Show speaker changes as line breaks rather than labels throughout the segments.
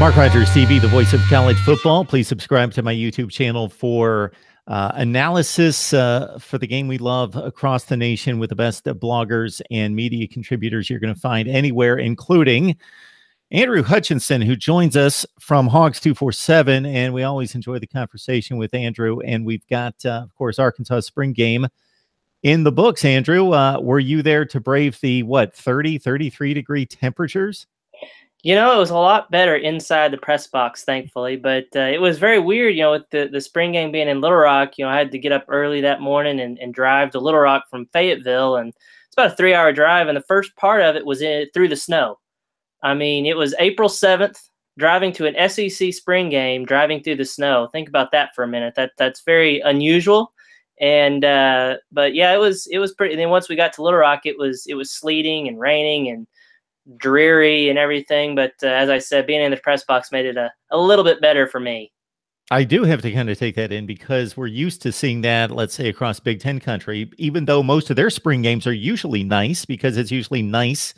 Mark Rogers TV, the voice of college football. Please subscribe to my YouTube channel for analysis for the game we love across the nation with the best bloggers and media contributors you're going to find anywhere, including Andrew Hutchinson, who joins us from Hogs 247. And we always enjoy the conversation with Andrew. And we've got, of course, Arkansas spring game in the books. Andrew, were you there to brave the, 33-degree temperatures?
You know, it was a lot better inside the press box, thankfully, but it was very weird, with the spring game being in Little Rock. I had to get up early that morning and drive to Little Rock from Fayetteville, and it's about a 3-hour drive, and the first part of it was through the snow. I mean, it was April 7th, driving to an SEC spring game, driving through the snow. Think about that for a minute. That's very unusual, and but yeah, it was pretty. And then once we got to Little Rock, it was sleeting and raining and dreary and everything, but as I said, being in the press box made it a little bit better for me.
I do have to kind of take that in because we're used to seeing that, let's say, across Big Ten country, even though most of their spring games are usually nice because it's usually nice,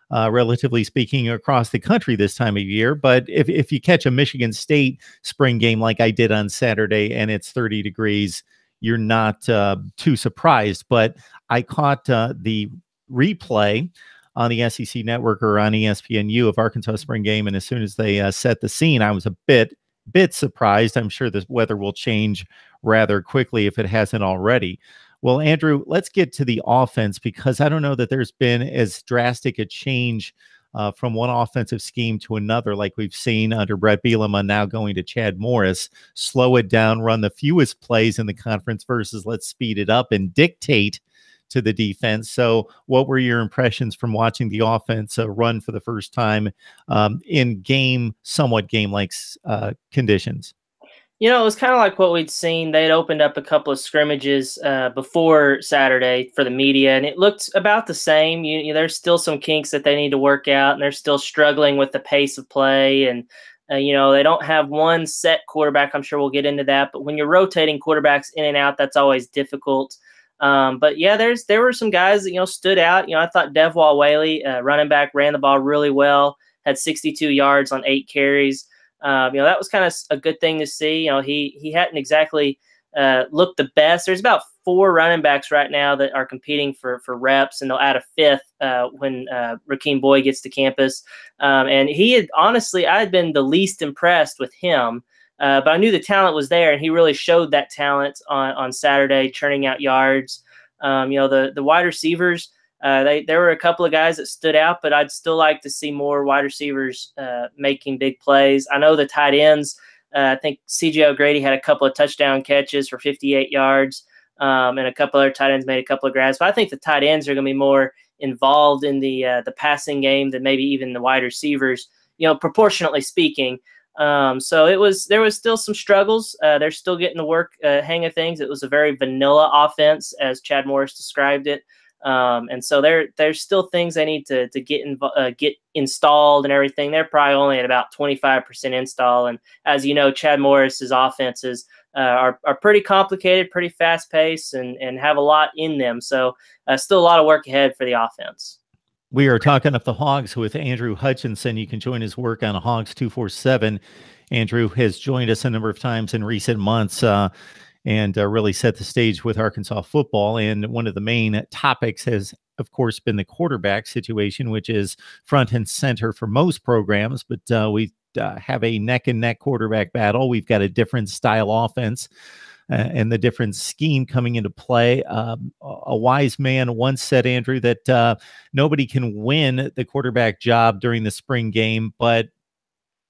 relatively speaking, across the country this time of year. But if you catch a Michigan State spring game like I did on Saturday and it's 30 degrees, you're not too surprised. But I caught the replay on the SEC Network or on ESPNU of Arkansas spring game, and as soon as they set the scene, I was a bit surprised. I'm sure the weather will change rather quickly if it hasn't already. Well, Andrew, let's get to the offense because I don't know that there's been as drastic a change from one offensive scheme to another like we've seen under Brett Bielema, now going to Chad Morris. Slow it down, run the fewest plays in the conference versus let's speed it up and dictate to the defense. So what were your impressions from watching the offense run for the first time in somewhat game-like conditions?
It was kind of like what we'd seen. They'd opened up a couple of scrimmages before Saturday for the media, and it looked about the same. There's still some kinks that they need to work out, and they're still struggling with the pace of play. And, they don't have one set quarterback. I'm sure we'll get into that. But when you're rotating quarterbacks in and out, that's always difficult. But yeah, there were some guys that, stood out. I thought Devwall Whaley, running back, ran the ball really well, had 62 yards on 8 carries. That was kind of a good thing to see. He hadn't exactly looked the best. There's about 4 running backs right now that are competing for reps, and they'll add a 5th when Rakeem Boyd gets to campus. And I had been the least impressed with him. But I knew the talent was there, and he really showed that talent on Saturday, churning out yards. The wide receivers, there were a couple of guys that stood out, but I'd still like to see more wide receivers making big plays. I know the tight ends. I think C.J. O'Grady had a couple of touchdown catches for 58 yards, and a couple other tight ends made a couple of grabs. But I think the tight ends are going to be more involved in the passing game than maybe even the wide receivers, proportionately speaking. So there was still some struggles. They're still getting the hang of things. It was a very vanilla offense, as Chad Morris described it. And so there's still things they need to get installed and everything. They're probably only at about 25% install. And as you know, Chad Morris's offenses are pretty complicated, pretty fast paced, and have a lot in them. So still a lot of work ahead for the offense.
We are talking up the Hogs with Andrew Hutchinson. You can join his work on Hogs 247. Andrew has joined us a number of times in recent months and really set the stage with Arkansas football. And one of the main topics has, of course, been the quarterback situation, which is front and center for most programs. But we have a neck-and-neck quarterback battle. We've got a different style offense and the different scheme coming into play. A wise man once said, Andrew, that nobody can win the quarterback job during the spring game, but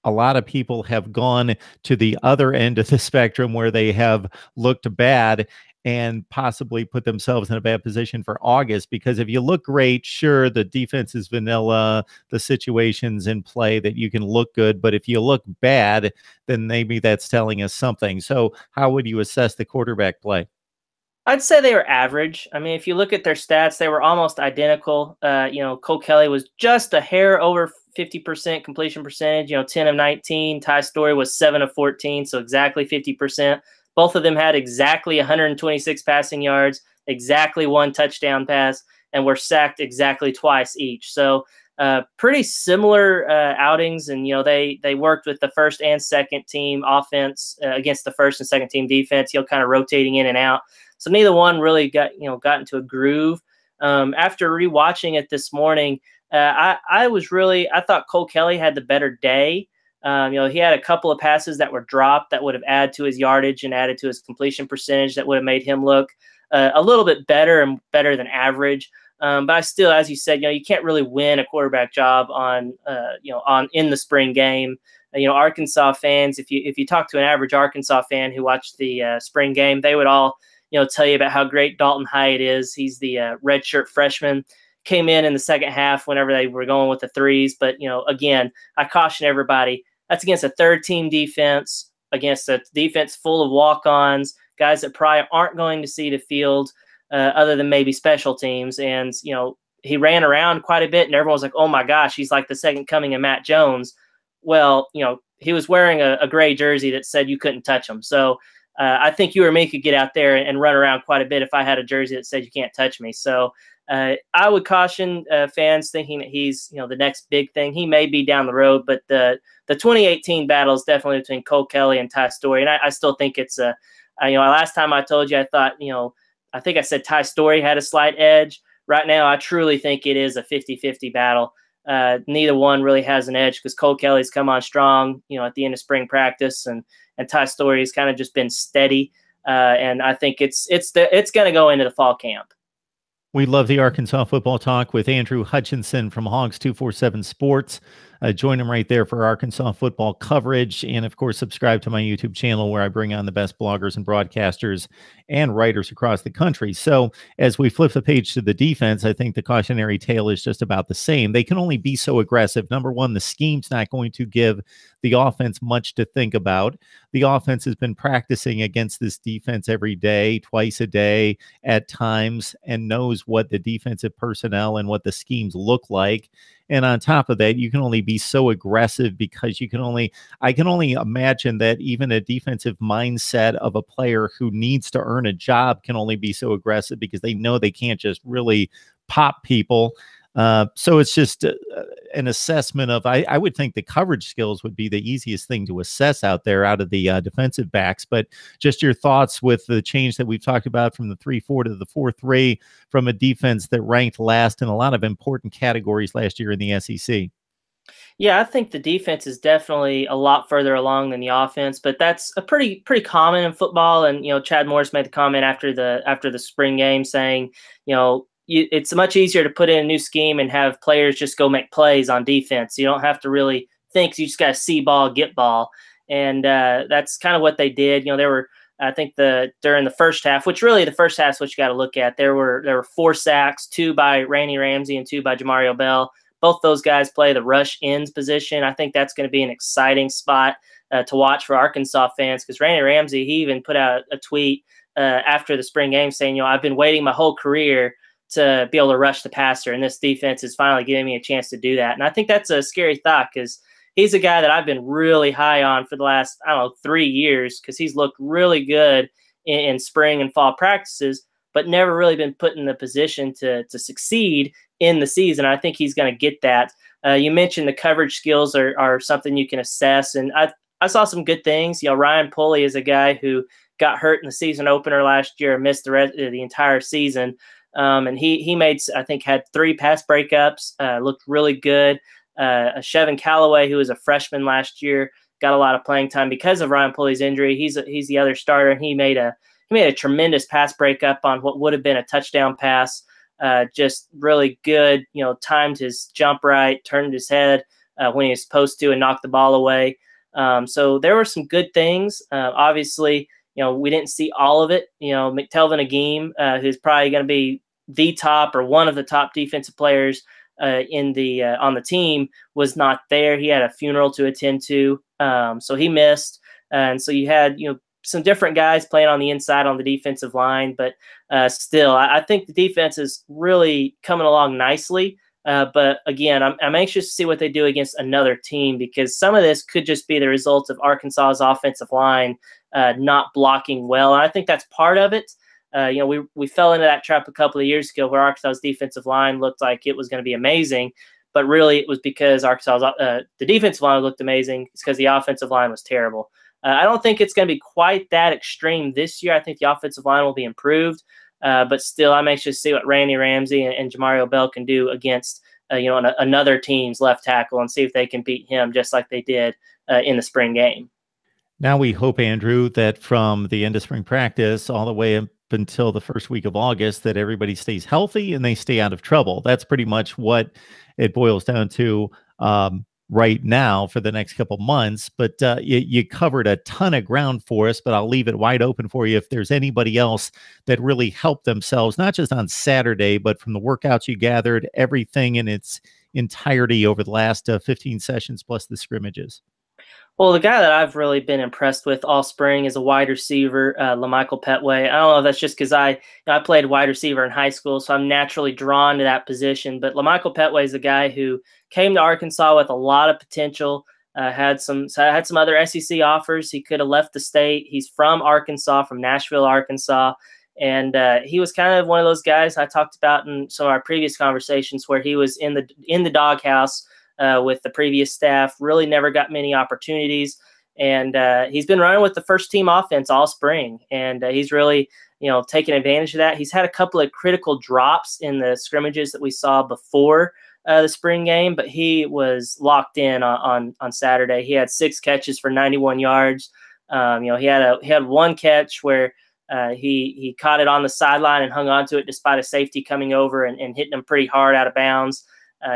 a lot of people have gone to the other end of the spectrum where they have looked bad and possibly put themselves in a bad position for August. Because if you look great, sure, the defense is vanilla, the situation's in play that you can look good. But if you look bad, then maybe that's telling us something. So how would you assess the quarterback play?
I'd say they were average. I mean, if you look at their stats, they were almost identical. Cole Kelly was just a hair over 50% completion percentage, 10 of 19. Ty Story was 7 of 14, so exactly 50%. Both of them had exactly 126 passing yards, exactly 1 touchdown pass. and were sacked exactly twice each. So pretty similar outings, and they worked with the first and second team offense against the first and second team defense. Kind of rotating in and out. So neither one really got into a groove. After rewatching it this morning, I thought Cole Kelly had the better day. He had a couple of passes that were dropped that would have added to his yardage and added to his completion percentage that would have made him look a little bit better and better than average. But I still, as you said, you can't really win a quarterback job on in the spring game. Arkansas fans, if you talk to an average Arkansas fan who watched the spring game, they would all tell you about how great Dalton Hyatt is. He's the redshirt freshman. Came in the second half whenever they were going with the threes. But, again, I caution everybody, that's against a third-team defense, against a defense full of walk-ons, guys that probably aren't going to see the field other than maybe special teams. And, he ran around quite a bit, and everyone was like, oh, my gosh, he's like the second coming of Matt Jones. Well, he was wearing a gray jersey that said you couldn't touch him. So I think you or me could get out there and run around quite a bit if I had a jersey that said you can't touch me. So I would caution fans thinking that he's the next big thing. He may be down the road, but the 2018 battle is definitely between Cole Kelly and Ty Story, and I still think it's last time I told you I thought I think I said Ty Story had a slight edge. Right now, I truly think it is a 50-50 battle. Neither one really has an edge because Cole Kelly's come on strong, at the end of spring practice, and Ty Story's kind of just been steady. And I think it's going to go into the fall camp.
We love the Arkansas football talk with Andrew Hutchinson from Hogs 247 Sports. Join him right there for Arkansas football coverage. And, of course, subscribe to my YouTube channel where I bring on the best bloggers and broadcasters and writers across the country. So as we flip the page to the defense, I think the cautionary tale is just about the same. They can only be so aggressive. Number one, the scheme's not going to give the offense much to think about. The offense has been practicing against this defense every day, twice a day at times, and knows what the defensive personnel and what the schemes look like. And on top of that, you can only be so aggressive because I can only imagine that even a defensive mindset of a player who needs to earn a job can only be so aggressive because they know they can't just really pop people. So it's just an assessment of, I would think the coverage skills would be the easiest thing to assess out there out of the defensive backs. But just your thoughts with the change that we've talked about from the 3-4 to the 4-3 from a defense that ranked last in a lot of important categories last year in the SEC.
Yeah, I think the defense is definitely a lot further along than the offense, but that's a pretty common in football. And Chad Morris made the comment after the spring game saying, it's much easier to put in a new scheme and have players just go make plays on defense. You don't have to really think. You just got to see ball, get ball. And that's kind of what they did. There were, I think during the first half, which really the first half is what you got to look at. There were 4 sacks, 2 by Randy Ramsey and 2 by Jamario Bell. Both those guys play the rush ends position. I think that's going to be an exciting spot to watch for Arkansas fans because Randy Ramsey, he even put out a tweet after the spring game saying, I've been waiting my whole career to be able to rush the passer, and this defense is finally giving me a chance to do that. And I think that's a scary thought because he's a guy that I've been really high on for the last, 3 years because he's looked really good in spring and fall practices, but never really been put in the position to succeed in the season. I think he's going to get that. You mentioned the coverage skills are something you can assess, and I saw some good things. Ryan Pulley is a guy who got hurt in the season opener last year and missed the entire season. And he made, I think, had 3 pass breakups, looked really good. Chevin Callaway, who was a freshman last year, got a lot of playing time because of Ryan Pulley's injury. He's the other starter, and he made a tremendous pass breakup on what would have been a touchdown pass. Just really good, timed his jump right, turned his head when he was supposed to, and knocked the ball away. So there were some good things. Obviously, we didn't see all of it. McTelvin Agim, who's probably going to be the top or one of the top defensive players on the team, was not there. He had a funeral to attend to, so he missed. And so you had some different guys playing on the inside on the defensive line, but still, I think the defense is really coming along nicely. But again, I'm anxious to see what they do against another team because some of this could just be the result of Arkansas's offensive line not blocking well. And I think that's part of it. We fell into that trap a couple of years ago where Arkansas's defensive line looked like it was going to be amazing, but really it was because the defensive line looked amazing. It's because the offensive line was terrible. I don't think it's going to be quite that extreme this year. I think the offensive line will be improved, but still, I'm anxious to see what Randy Ramsey and Jamario Bell can do against another team's left tackle and see if they can beat him just like they did in the spring game.
Now we hope, Andrew, that from the end of spring practice all the way up until the first week of August, that everybody stays healthy and they stay out of trouble. That's pretty much what it boils down to right now for the next couple months. But you covered a ton of ground for us, but I'll leave it wide open for you if there's anybody else that really helped themselves, not just on Saturday, but from the workouts you gathered, everything in its entirety over the last 15 sessions plus the scrimmages.
Well, the guy that I've really been impressed with all spring is a wide receiver, LaMichael Petway. I don't know if that's just because I played wide receiver in high school, so I'm naturally drawn to that position. But LaMichael Petway is a guy who came to Arkansas with a lot of potential. Had some other SEC offers. He could have left the state. He's from Arkansas, from Nashville, Arkansas, and he was kind of one of those guys I talked about in some of our previous conversations, where he was in the doghouse with the previous staff, really never got many opportunities. And he's been running with the first team offense all spring. And he's really, taking advantage of that. He's had a couple of critical drops in the scrimmages that we saw before the spring game, but he was locked in on Saturday. He had 6 catches for 91 yards. He had one catch where he caught it on the sideline and hung on to it despite a safety coming over and hitting him pretty hard out of bounds.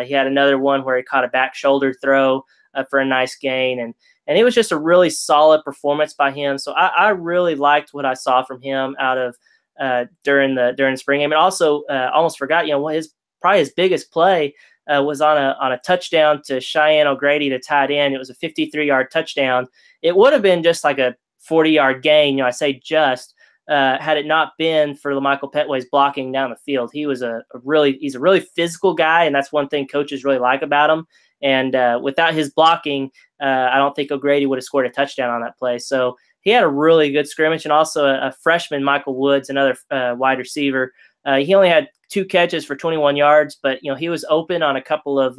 He had another one where he caught a back shoulder throw for a nice gain. And it was just a really solid performance by him. So I really liked what I saw from him out of during the spring game. And also almost forgot, probably his biggest play was on a touchdown to Cheyenne O'Grady to tight end. It was a 53-yard touchdown. It would have been just like a 40-yard gain. I say just. Had it not been for LaMichael Petway's blocking down the field. He's a really physical guy, and that's one thing coaches really like about him. And without his blocking, I don't think O'Grady would have scored a touchdown on that play. So he had a really good scrimmage, and also a freshman, Michael Woods, another wide receiver. He only had 2 catches for 21 yards, but he was open on a couple of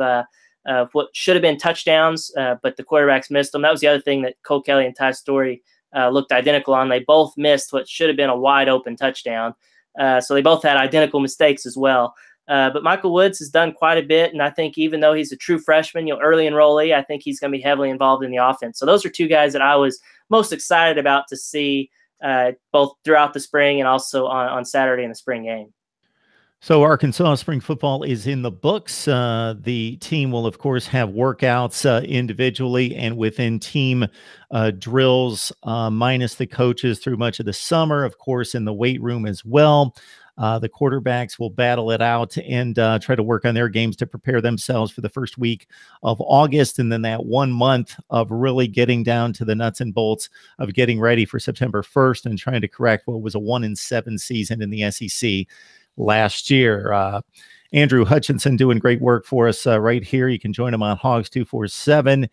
what should have been touchdowns, but the quarterbacks missed them. That was the other thing that Cole Kelly and Ty Story looked identical on. They both missed what should have been a wide open touchdown. So they both had identical mistakes as well. But Michael Woods has done quite a bit. And I think even though he's a true freshman, early enrollee, I think he's going to be heavily involved in the offense. So those are 2 guys that I was most excited about to see both throughout the spring and also on Saturday in the spring game.
So Arkansas spring football is in the books. The team will, of course, have workouts individually and within team drills, minus the coaches through much of the summer, of course, in the weight room as well. The quarterbacks will battle it out and try to work on their games to prepare themselves for the first week of August. And then that 1 month of really getting down to the nuts and bolts of getting ready for September 1st and trying to correct what was a 1-7 season in the SEC last year. Andrew Hutchinson doing great work for us right here. You can join him on Hogs 247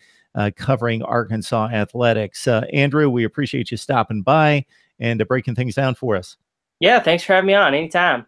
covering Arkansas athletics. Andrew, we appreciate you stopping by and breaking things down for us.
Yeah, thanks for having me on anytime.